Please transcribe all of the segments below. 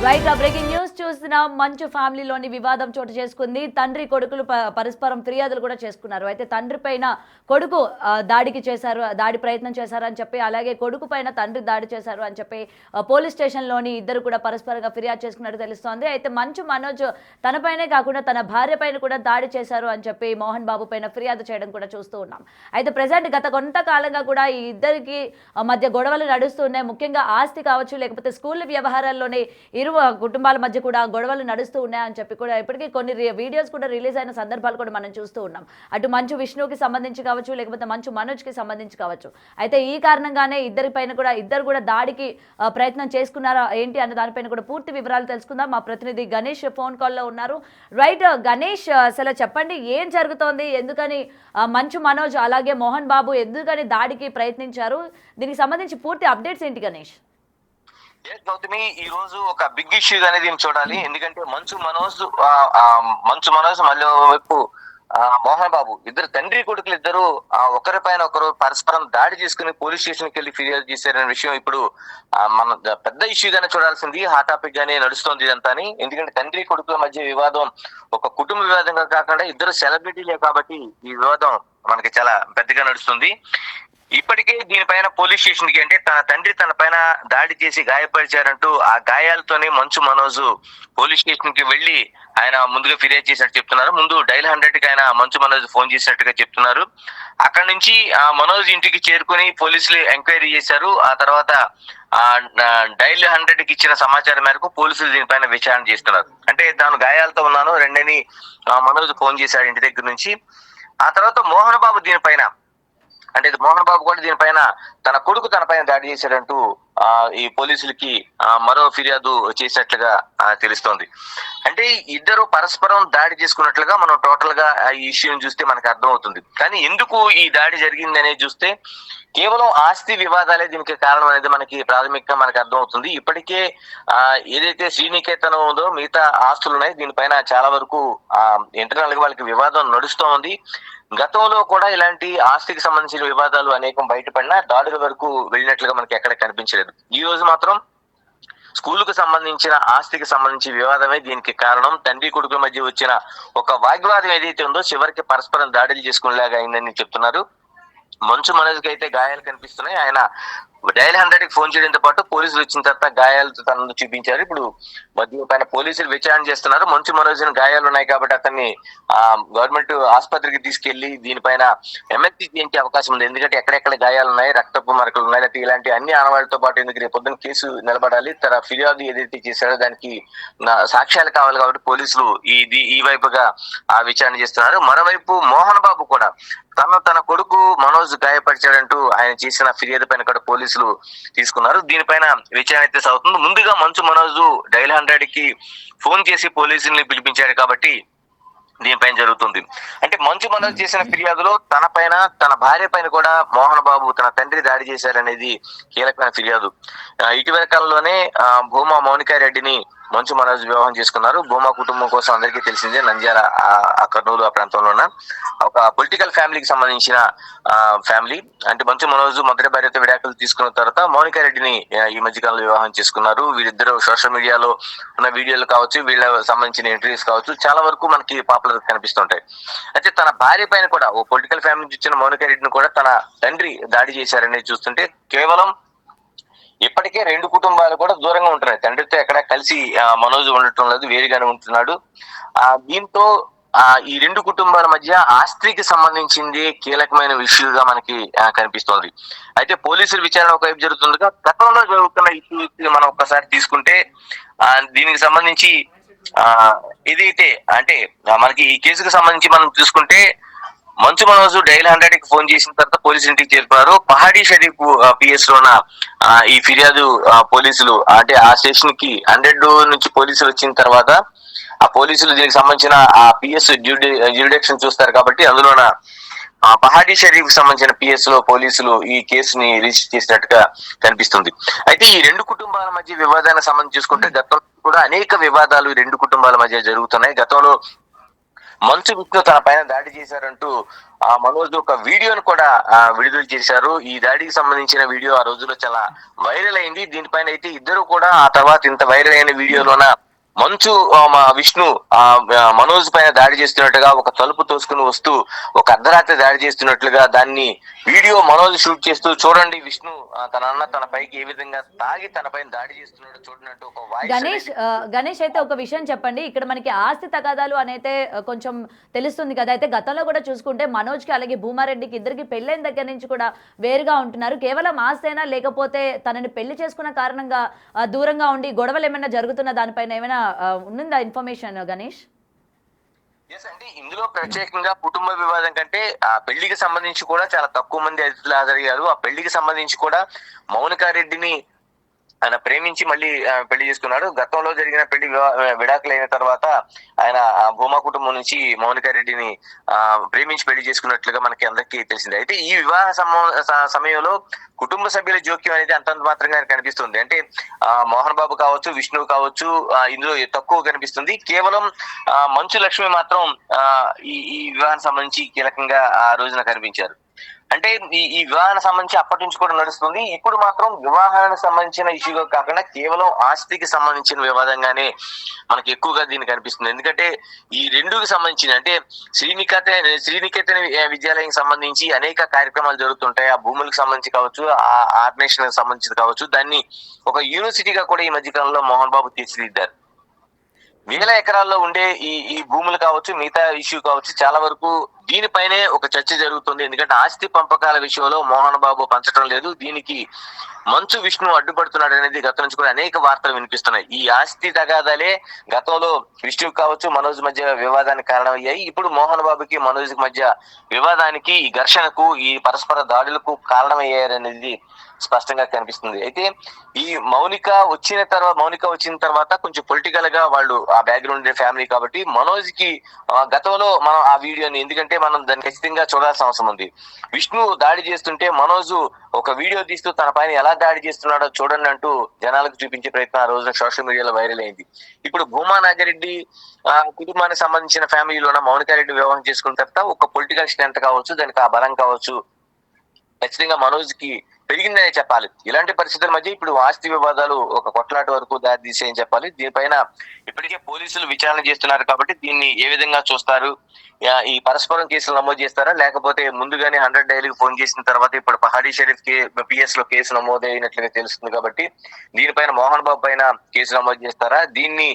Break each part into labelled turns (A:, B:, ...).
A: Right breaking news చూసిన మంచు ఫ్యామిలీలోని వివాదం చోటు చేసుకుంది. తండ్రి కొడుకులు పరస్పరం ఫిర్యాదులు కూడా చేసుకున్నారు. అయితే తండ్రి పైన కొడుకు దాడికి చేశారు, దాడి ప్రయత్నం చేశారు అని చెప్పి, అలాగే కొడుకు పైన తండ్రి దాడి చేశారు అని చెప్పి పోలీస్ స్టేషన్లోని ఇద్దరు కూడా పరస్పరంగా ఫిర్యాదు చేసుకున్నట్టు తెలుస్తోంది. అయితే మంచు మనోజ్ తనపైనే కాకుండా తన భార్య పైన కూడా దాడి చేశారు అని చెప్పి మోహన్ బాబు పైన ఫిర్యాదు చేయడం కూడా చూస్తూ ఉన్నాం. అయితే ప్రజెంట్ గత కొంతకాలంగా కూడా ఈ ఇద్దరికి మధ్య గొడవలు నడుస్తున్నాయి. ముఖ్యంగా ఆస్తి కావచ్చు, లేకపోతే స్కూల్ వ్యవహారాల్లోనే ఇరు కుటుంబాల మధ్య కూడా గొడవలు నడుస్తూ ఉన్నాయని చెప్పి కూడా ఇప్పటికీ కొన్ని వీడియోస్ కూడా రిలీజ్ అయిన సందర్భాలు కూడా మనం చూస్తూ ఉన్నాం. అటు మంచు విష్ణుకి సంబంధించి కావచ్చు, లేకపోతే మంచు మనోజ్కి సంబంధించి కావచ్చు. అయితే ఈ కారణంగానే ఇద్దరు కూడా దాడికి ప్రయత్నం చేసుకున్నారా ఏంటి అన్న దానిపైన కూడా పూర్తి వివరాలు తెలుసుకుందాం. మా ప్రతినిధి గణేష్ ఫోన్ కాల్లో ఉన్నారు. రైట్ గణేష్, అసలు చెప్పండి ఏం జరుగుతోంది, ఎందుకని మంచు మనోజ్ అలాగే మోహన్ బాబు ఎందుకని దాడికి ప్రయత్నించారు, దీనికి సంబంధించి పూర్తి అప్డేట్స్ ఏంటి గణేష్?
B: గౌతమి, ఈ రోజు ఒక బిగ్ ఇష్యూ అనేది చూడాలి. ఎందుకంటే మంచు మనోజ్ మళ్ళీ వైపు మోహన్ బాబు ఇద్దరు తండ్రి కొడుకులు ఇద్దరు ఒకరిపైన ఒకరు పరస్పరం దాడి చేసుకుని పోలీస్ స్టేషన్ కి వెళ్ళి ఫిర్యాదు చేశారనే విషయం ఇప్పుడు మన పెద్ద ఇష్యూగానే చూడాల్సింది. హాట్ టాపిక్ గానే నడుస్తోంది ఇదంతా. ఎందుకంటే తండ్రి కొడుకుల మధ్య వివాదం ఒక కుటుంబ వివాదంగా కాకుండా ఇద్దరు సెలబ్రిటీలే కాబట్టి ఈ వివాదం మనకి చాలా పెద్దగా నడుస్తుంది. ఇప్పటికే దీనిపైన పోలీస్ స్టేషన్ కి, అంటే తన తండ్రి తన పైన దాడి చేసి గాయపరిచారంటూ ఆ గాయాలతోనే మంచు మనోజ్ పోలీస్ స్టేషన్ కి వెళ్లి ఆయన ముందుగా ఫిర్యాదు చేసినట్టు చెప్తున్నారు. ముందు డైల్ 100 కి ఆయన మంచు మనోజ్ ఫోన్ చేసినట్టుగా చెప్తున్నారు. అక్కడ నుంచి ఆ మనోజ్ ఇంటికి చేరుకుని పోలీసులు ఎంక్వైరీ చేశారు. ఆ తర్వాత డైల్ 100 కి ఇచ్చిన సమాచారం మేరకు పోలీసులు దీనిపైన విచారణ చేస్తున్నారు. అంటే తాను గాయాలతో ఉన్నాను రెండని మనోజ్ ఫోన్ చేశాడు ఇంటి దగ్గర నుంచి. ఆ తర్వాత మోహన్ బాబు కూడా దీనిపైన తన కొడుకు తన పైన దాడి చేశాడంటూ ఈ పోలీసులకి మరో ఫిర్యాదు చేసినట్లుగా తెలుస్తోంది. అంటే ఇద్దరు పరస్పరం దాడి చేసుకున్నట్లుగా మనం టోటల్ గా ఈ ఇష్యూని చూస్తే మనకు అర్థమవుతుంది. కానీ ఎందుకు ఈ దాడి జరిగింది అనేది చూస్తే కేవలం ఆస్తి వివాదాలే దీనికి కారణం అనేది మనకి ప్రాథమికంగా మనకు అర్థమవుతుంది. ఇప్పటికే ఏదైతే శ్రీనికేతనం ఉందో మిగతా ఆస్తులు ఉన్నాయి, దీనిపైన చాలా వరకు ఇంటర్నల్ గా వాళ్ళకి వివాదం నడుస్తూ ఉంది. గతంలో కూడా ఇలాంటి ఆస్తికి సంబంధించిన వివాదాలు అనేకం బయటపడినా దాడుల వరకు వెళ్ళినట్లుగా మనకి ఎక్కడ కనిపించలేదు. ఈ రోజు మాత్రం స్కూల్ కు సంబంధించిన ఆస్తికి సంబంధించి వివాదమే దీనికి కారణం. తండ్రి కొడుకుల మధ్య వచ్చిన ఒక వాగ్వాదం ఏదైతే ఉందో చివరికి పరస్పరం దాడులు చేసుకునేలాగా అయిందని చెప్తున్నారు. మంచు మనోజ్కి అయితే గాయాలు కనిపిస్తున్నాయి. ఆయన డైల్ 100 కి ఫోన్ చేయడంతో పాటు పోలీసులు వచ్చిన తర్వాత గాయాలతో తనను చూపించారు. ఇప్పుడు మధ్య పైన పోలీసులు విచారణ చేస్తున్నారు. మంచు మనోజ్ గాయాలు ఉన్నాయి కాబట్టి అతన్ని గవర్నమెంట్ ఆసుపత్రికి తీసుకెళ్లి దీనిపైన ఎమ్మెల్సీ చేయించే అవకాశం ఉంది. ఎందుకంటే ఎక్కడెక్కడ గాయాలు ఉన్నాయి, రక్తపు మరకలు ఉన్నాయి, లేకపోతే ఇలాంటి అన్ని ఆనవాళ్లతో పాటు ఎందుకు రేపు పొద్దున్న కేసు నిలబడాలి, తన ఫిర్యాదు ఏదైతే చేశాడో దానికి సాక్ష్యాలు కావాలి కాబట్టి పోలీసులు ఈ వైపుగా విచారణ చేస్తున్నారు. మరోవైపు మోహన్ బాబు కూడా తన కొడుకు మనోజ్ గాయపరిచాడంటూ ఆయన చేసిన ఫిర్యాదు పైన కూడా పోలీసులు తీసుకున్నారు. దీనిపైన విచారణ అయితే సాగుతుంది. ముందుగా మంచు మనోజ్ డైల్ 100 కి ఫోన్ చేసి పోలీసుల్ని పిలిపించాడు కాబట్టి దీనిపైన జరుగుతుంది. అంటే మంచు మనోజ్ చేసిన ఫిర్యాదులో తన పైన తన భార్య పైన కూడా మోహన్ బాబు తన తండ్రి దాడి చేశారనేది కీలకమైన ఫిర్యాదు. ఇటీవల కాలంలోనే భూమా మౌనికారెడ్డిని మంచు మనోజ్ వివాహం చేసుకున్నారు. భూమా కుటుంబం కోసం అందరికీ తెలిసిందే, నంద్యాల కర్నూలు ఆ ప్రాంతంలో ఉన్న ఒక పొలిటికల్ ఫ్యామిలీకి సంబంధించిన ఫ్యామిలీ. అంటే మంచు మనోజ్ మొదటి భార్యతో విడాకులు తీసుకున్న తర్వాత మౌనికారెడ్డిని ఈ మధ్యకాలంలో వివాహం చేసుకున్నారు. వీరిద్దరు సోషల్ మీడియాలో ఉన్న వీడియోలు కావచ్చు, వీళ్ళ సంబంధించిన ఇంటర్వ్యూస్ కావచ్చు, చాలా వరకు మనకి పాపులర్ కనిపిస్తుంటాయి. అయితే తన భార్య పైన కూడా ఓ పొలిటికల్ ఫ్యామిలీ నుంచి వచ్చిన మౌనికారెడ్డిని కూడా తన తండ్రి దాడి చేశారనేది చూస్తుంటే కేవలం ఇప్పటికే రెండు కుటుంబాలు కూడా దూరంగా ఉంటున్నాయి. తండ్రితో ఎక్కడ కలిసి మనోజ్ ఉండటం లేదు, వేరుగానే ఉంటున్నాడు. దీంతో ఈ రెండు కుటుంబాల మధ్య ఆస్తికి సంబంధించింది కీలకమైన ఇష్యూగా మనకి కనిపిస్తోంది. అయితే పోలీసుల విచారణ ఒకవైపు జరుగుతుండగా గతంలో జరుగుతున్న ఇష్యూ మనం ఒక్కసారి తీసుకుంటే దీనికి సంబంధించి ఏదైతే అంటే మనకి ఈ కేసుకు సంబంధించి మనం చూసుకుంటే మంచు మనోజ్ డైల్ 100 కి ఫోన్ చేసిన తర్వాత పోలీసు ఇంటికి చేరుకున్నారు. పహాడీ షరీఫ్ పిఎస్ లోన ఈ ఫిర్యాదు పోలీసులు అంటే ఆ స్టేషన్ కి 100 నుంచి పోలీసులు వచ్చిన తర్వాత ఆ పోలీసులు దీనికి సంబంధించిన ఆ పిఎస్ జ్యూరిడిక్షన్ చూస్తారు కాబట్టి అందులోన పహాడీ షరీఫ్ కి సంబంధించిన పిఎస్ లో పోలీసులు ఈ కేసుని రిజిస్టర్ చేసినట్టుగా కనిపిస్తుంది. అయితే ఈ రెండు కుటుంబాల మధ్య వివాదానికి సంబంధించి చూసుకుంటే గతంలో కూడా అనేక వివాదాలు ఈ రెండు కుటుంబాల మధ్య జరుగుతున్నాయి. గతంలో మంచు విష్ణు తన పైన దాడి చేశారంటూ ఆ మనోజ్ ఒక వీడియోను కూడా విడుదల చేశారు. ఈ దాడికి సంబంధించిన వీడియో ఆ రోజుల్లో చాలా వైరల్ అయింది. దీనిపైన అయితే ఇద్దరు కూడా ఆ తర్వాత ఇంత వైరల్ అయిన వీడియోలోన మంచు మా విష్ణు మనోజ్ పైన దాడి చేస్తున్నట్టుగా ఒక తలుపు తోసుకుని వస్తూ ఒక అర్ధరాత్రి దాడి చేస్తున్నట్లుగా దాన్ని వీడియో మనోజ్ షూట్ చేస్తూ చూడండి విష్ణు తన అన్న తన పైకి ఏ విధంగా తాగి తన పైన దాడి చేస్తున్నాడు చూడనట్టు ఒక వాయిస్.
A: గణేష్ అయితే ఒక విషయం చెప్పండి. ఇక్కడ మనకి ఆస్తి తగాదాలు అనైతే కొంచెం తెలుస్తుంది కదా. అయితే గతంలో కూడా చూసుకుంటే మనోజ్కి అలాగే భూమారెడ్డికి ఇద్దరికి పెళ్ళైన దగ్గర నుంచి కూడా వేరుగా ఉంటున్నారు. కేవలం ఆస్తేనా లేకపోతే తనని పెళ్లి చేసుకున్న కారణంగా దూరంగా ఉండి గొడవలు ఏమైనా జరుగుతున్న దానిపైన ఏమైనా ఉందా ఇన్ఫర్మేషన్ గణేష్?
B: అంటే ఇందులో ప్రత్యేకంగా కుటుంబ వివాదం కంటే ఆ పెళ్లికి సంబంధించి కూడా చాలా తక్కువ మంది అతిథులు హాజరయ్యారు. ఆ పెళ్లికి సంబంధించి కూడా మౌనికారెడ్డిని ఆయన ప్రేమించి మళ్ళీ పెళ్లి చేసుకున్నాడు. గతంలో జరిగిన పెళ్లి విడాకులైన తర్వాత ఆయన భూమా కుటుంబం నుంచి మౌనికారెడ్డిని ప్రేమించి పెళ్లి చేసుకున్నట్లుగా మనకి అందరికీ తెలిసింది. అయితే ఈ వివాహ సమయంలో కుటుంబ సభ్యుల జోక్యం అనేది అంతంత మాత్రంగా కనిపిస్తుంది. అంటే మోహన్ బాబు కావచ్చు, విష్ణు కావచ్చు, ఇందులో తక్కువ కనిపిస్తుంది. కేవలం మంచు లక్ష్మి మాత్రం ఈ వివాహానికి సంబంధించి కీలకంగా ఆ రోజున కనిపించారు. అంటే ఈ వివాహానికి సంబంధించి అప్పటి నుంచి కూడా నడుస్తుంది. ఇప్పుడు మాత్రం వివాహానికి సంబంధించిన ఇష్యూగా కాకుండా కేవలం ఆస్తికి సంబంధించిన వివాదంగానే మనకి ఎక్కువగా దీన్ని కనిపిస్తుంది. ఎందుకంటే ఈ రెండుకి సంబంధించిన అంటే శ్రీనికేతన్ విద్యాలయం సంబంధించి అనేక కార్యక్రమాలు జరుగుతుంటాయి. ఆ భూములకు సంబంధించి కావచ్చు, ఆ ఆర్గనైజేషన్ సంబంధించి కావచ్చు, దాన్ని ఒక యూనివర్సిటీగా కూడా ఈ మధ్య కాలంలో మోహన్ బాబు తీర్చిదిద్దారు. వేల ఎకరాల్లో ఉండే ఈ భూములు కావచ్చు, మిగతా ఇష్యూ కావచ్చు, చాలా వరకు దీనిపైనే ఒక చర్చ జరుగుతుంది. ఎందుకంటే ఆస్తి పంపకాల విషయంలో మోహన్ బాబు పంచడం లేదు. దీనికి మంచు విష్ణు అడ్డుపడుతున్నాడు అనేది గతం నుంచి కూడా అనేక వార్తలు వినిపిస్తున్నాయి. ఈ ఆస్తి తగాదాలే గతంలో విష్ణు కావచ్చు, మనోజ్ మధ్య వివాదానికి కారణమయ్యాయి. ఇప్పుడు మోహన్ బాబుకి మనోజ్ మధ్య వివాదానికి, ఈ ఘర్షణకు, ఈ పరస్పర దాడులకు కారణమయ్యారనేది స్పష్టంగా కనిపిస్తుంది. అయితే ఈ మౌనిక వచ్చిన తర్వాత కొంచెం పొలిటికల్ గా వాళ్ళు ఆ బ్యాక్గ్రౌండ్ ఫ్యామిలీ కాబట్టి మనోజ్ కి గతంలో మనం ఆ వీడియోని ఎందుకంటే మనం దాన్ని ఖచ్చితంగా చూడాల్సిన అవసరం ఉంది. విష్ణు దాడి చేస్తుంటే మనోజ్ ఒక వీడియో తీస్తూ తన పైన ఎలా దాడి చేస్తున్నాడో చూడండి అంటూ జనాలకు చూపించే ప్రయత్నం ఆ రోజున సోషల్ మీడియాలో వైరల్ అయింది. ఇప్పుడు భూమా నాగిరెడ్డి కుటుంబానికి సంబంధించిన ఫ్యామిలీలోన మౌనికారెడ్డి వివాహం చేసుకున్న తర్వాత ఒక పొలిటికల్ స్ట్రెంత్ కావచ్చు, దానికి ఆ బలం కావచ్చు, ఖచ్చితంగా మనోజ్ కి పెరిగిందనే చెప్పాలి. ఇలాంటి పరిస్థితుల మధ్య ఇప్పుడు ఆస్తి వివాదాలు ఒక కొట్లాట వరకు దారి తీసేయని చెప్పాలి. దీనిపైన ఇప్పటికే పోలీసులు విచారణ చేస్తున్నారు కాబట్టి దీన్ని ఏ విధంగా చూస్తారు, ఈ పరస్పరం కేసులు నమోదు చేస్తారా, లేకపోతే ముందుగానే 100 డైలీకి ఫోన్ చేసిన తర్వాత ఇప్పుడు పహాడీ షరీఫ్ పిఎస్ లో కేసు నమోదు అయినట్లుగా తెలుస్తుంది కాబట్టి దీనిపైన మోహన్ బాబు పైన కేసు నమోదు చేస్తారా, దీన్ని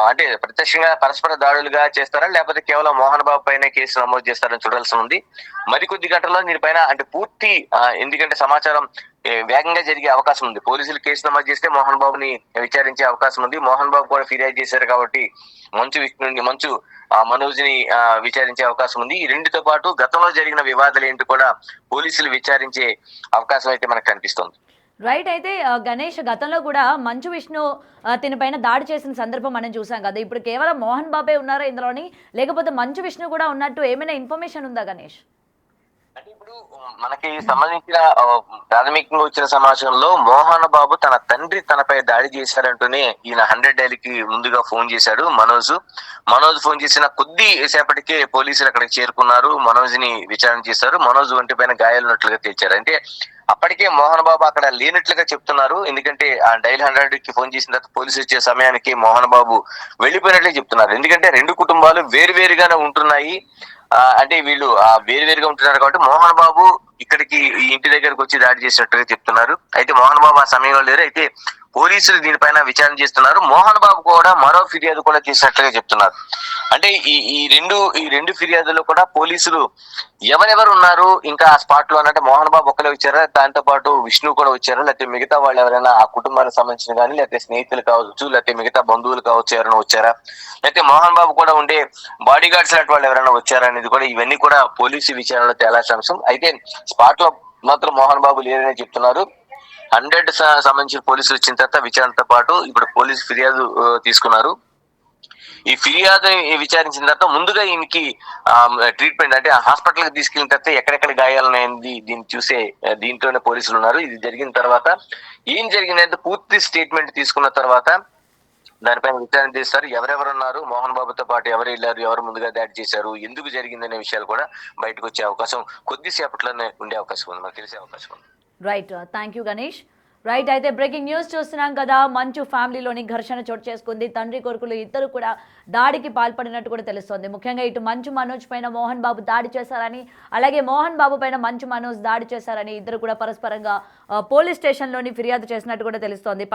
B: అంటే ప్రత్యక్షంగా పరస్పర దాడులుగా చేస్తారా, లేకపోతే కేవలం మోహన్ బాబు పైన కేసు నమోదు చేస్తారని చూడాల్సి ఉంది. మరికొద్ది గంటల్లో దీనిపైన అంటే పూర్తి ఎందుకంటే సమాచారం వేగంగా జరిగే అవకాశం ఉంది. పోలీసులు కేసు నమోదు చేస్తే మోహన్ బాబుని విచారించే అవకాశం ఉంది. మోహన్ బాబు కూడా ఫిర్యాదు చేశారు కాబట్టి మంచు మనోజ్ ని విచారించే అవకాశం ఉంది. ఈ రెండుతో పాటు గతంలో జరిగిన వివాదాలు ఏంటి కూడా పోలీసులు విచారించే అవకాశం అయితే మనకు కనిపిస్తుంది.
A: రైట్. అయితే గణేష్ గతంలో కూడా మంచు విష్ణు తినపైన దాడి చేసిన సందర్భం మనం చూసాం కదా. ఇప్పుడు కేవలం మోహన్ బాబే ఉన్నారా ఇందులోని, లేకపోతే మంచు విష్ణు కూడా ఉన్నట్టు ఏమైనా ఇన్ఫర్మేషన్ ఉందా గణేష్?
B: అంటే ఇప్పుడు మనకి సంబంధించిన ప్రాథమికంగా వచ్చిన సమాచారంలో మోహన్ బాబు తన తండ్రి తనపై దాడి చేశారంటూనే ఈయన 100 డైలీకి ముందుగా ఫోన్ చేశాడు మనోజ్ ఫోన్ చేసిన కొద్ది సేపటికే పోలీసులు అక్కడికి చేరుకున్నారు. మనోజ్ ని విచారణ చేశారు. మనోజ్ ఒంటిపైన గాయాలున్నట్లుగా తేల్చారు. అంటే అప్పటికే మోహన్ బాబు అక్కడ లేనట్లుగా చెప్తున్నారు. ఎందుకంటే ఆ డైల్ 100కి ఫోన్ చేసిన తర్వాత పోలీసు వచ్చే సమయానికి మోహన్ బాబు వెళ్ళిపోయినట్లే చెప్తున్నారు. ఎందుకంటే రెండు కుటుంబాలు వేరువేరుగానే ఉంటున్నాయి. అంటే వీళ్ళు వేరువేరుగా ఉంటున్నారు కాబట్టి మోహన్ బాబు ఇక్కడికి ఈ ఇంటి దగ్గరకు వచ్చి దాడి చేసినట్టుగా చెప్తున్నారు. అయితే మోహన్ బాబు ఆ సమయంలో లేరు. అయితే పోలీసులు దీనిపైన విచారణ చేస్తున్నారు. మోహన్ బాబు కూడా మరో ఫిర్యాదు కూడా చేసినట్లుగా చెప్తున్నారు. అంటే ఈ రెండు ఫిర్యాదుల్లో కూడా పోలీసులు ఎవరెవరు ఉన్నారు ఇంకా ఆ స్పాట్ లో అంటే మోహన్ బాబు ఒక్కరే వచ్చారా, దాంతో పాటు విష్ణు కూడా వచ్చారా, లేకపోతే మిగతా వాళ్ళు ఎవరైనా ఆ కుటుంబానికి సంబంధించిన కానీ, లేకపోతే స్నేహితులు కావచ్చు, లేకపోతే మిగతా బంధువులు కావచ్చు ఎవరైనా వచ్చారా, లేకపోతే మోహన్ బాబు కూడా ఉండే బాడీ గార్డ్స్ లాంటి వాళ్ళు ఎవరైనా వచ్చారా అనేది కూడా ఇవన్నీ కూడా పోలీసు విచారణలో తేలాల్సిన అంశం. అయితే స్పాట్ లో మాత్రం మోహన్ బాబు లేరని చెప్తున్నారు. 100 సంబంధించిన పోలీసులు వచ్చిన తర్వాత విచారణతో పాటు ఇప్పుడు పోలీసు ఫిర్యాదు తీసుకున్నారు. ఈ ఫిర్యాదు విచారించిన తర్వాత ముందుగా ఈయనకి ట్రీట్మెంట్ అంటే హాస్పిటల్ కి తీసుకెళ్లిన తర్వాత ఎక్కడెక్కడ గాయాలనేది దీన్ని చూసే దీంట్లోనే పోలీసులు ఉన్నారు. ఇది జరిగిన తర్వాత ఏం జరిగిందంటే పూర్తి స్టేట్మెంట్ తీసుకున్న తర్వాత దానిపైన విచారణ చేస్తారు. ఎవరెవరు ఉన్నారు, మోహన్ బాబుతో పాటు ఎవరు వెళ్ళారు, ఎవరు ముందుగా దాడి చేశారు, ఎందుకు జరిగిందనే విషయాలు కూడా బయటకు వచ్చే అవకాశం కొద్దిసేపట్లోనే ఉండే అవకాశం ఉంది, మనకు తెలిసే అవకాశం ఉంది.
A: Right, thank you Ganesh. Right, అయితే బ్రేకింగ్ న్యూస్ చూస్తున్నాం కదా, మంచు ఫ్యామిలీలోని ఘర్షణ చోటు చేసుకుంది. తండ్రి కొడుకులు ఇద్దరు కూడా దాడికి పాల్పడినట్టు కూడా తెలుస్తోంది. ముఖ్యంగా ఇటు మంచు మనోజ్ పైన మోహన్ బాబు దాడి చేశారని, అలాగే మోహన్ బాబు పైన మంచు మనోజ్ దాడి చేశారని ఇద్దరు కూడా పరస్పరంగా పోలీస్ స్టేషన్లోని ఫిర్యాదు చేసినట్టు కూడా తెలుస్తోంది.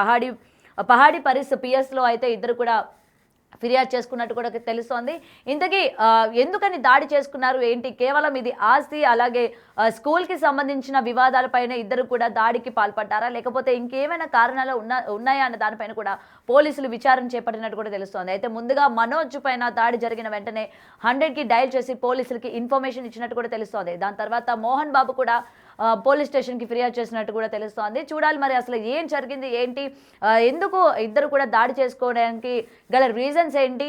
A: పహాడి పరిస్ పిఎస్లో అయితే ఇద్దరు కూడా ఫిర్యాదు చేసుకున్నట్టు కూడా తెలుస్తోంది. ఇంతకీ ఎందుకని దాడి చేసుకున్నారు ఏంటి? కేవలం ఇది ఆస్తి అలాగే స్కూల్కి సంబంధించిన వివాదాలపైన ఇద్దరు కూడా దాడికి పాల్పడ్డారా, లేకపోతే ఇంకేమైనా కారణాలు ఉన్నాయా అన్న దానిపైన కూడా పోలీసులు విచారణ చేపట్టినట్టు కూడా తెలుస్తోంది. అయితే ముందుగా మనోజ్ పైన దాడి జరిగిన వెంటనే 100కి డయల్ చేసి పోలీసులకి ఇన్ఫర్మేషన్ ఇచ్చినట్టు కూడా తెలుస్తోంది. దాని తర్వాత మోహన్ బాబు కూడా పోలీస్ స్టేషన్కి ఫిర్యాదు చేసినట్టు కూడా తెలుస్తోంది. చూడాలి మరి అసలు ఏం జరిగింది ఏంటి, ఎందుకు ఇద్దరు కూడా దాడి చేసుకోవడానికి గల రీజన్స్ ఏంటి,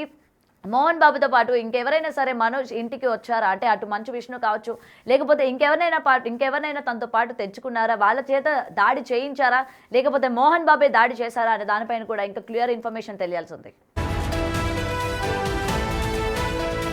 A: మోహన్ బాబుతో పాటు ఇంకెవరైనా సరే మనోజ్ ఇంటికి వచ్చారా, అంటే అటు మంచు విష్ణు కావచ్చు లేకపోతే ఇంకెవరినైనా తనతో పాటు తెచ్చుకున్నారా, వాళ్ళ చేత దాడి చేయించారా, లేకపోతే మోహన్ బాబే దాడి చేశారా అనే దానిపైన కూడా ఇంకా క్లియర్ ఇన్ఫర్మేషన్ తెలియాల్సి ఉంది.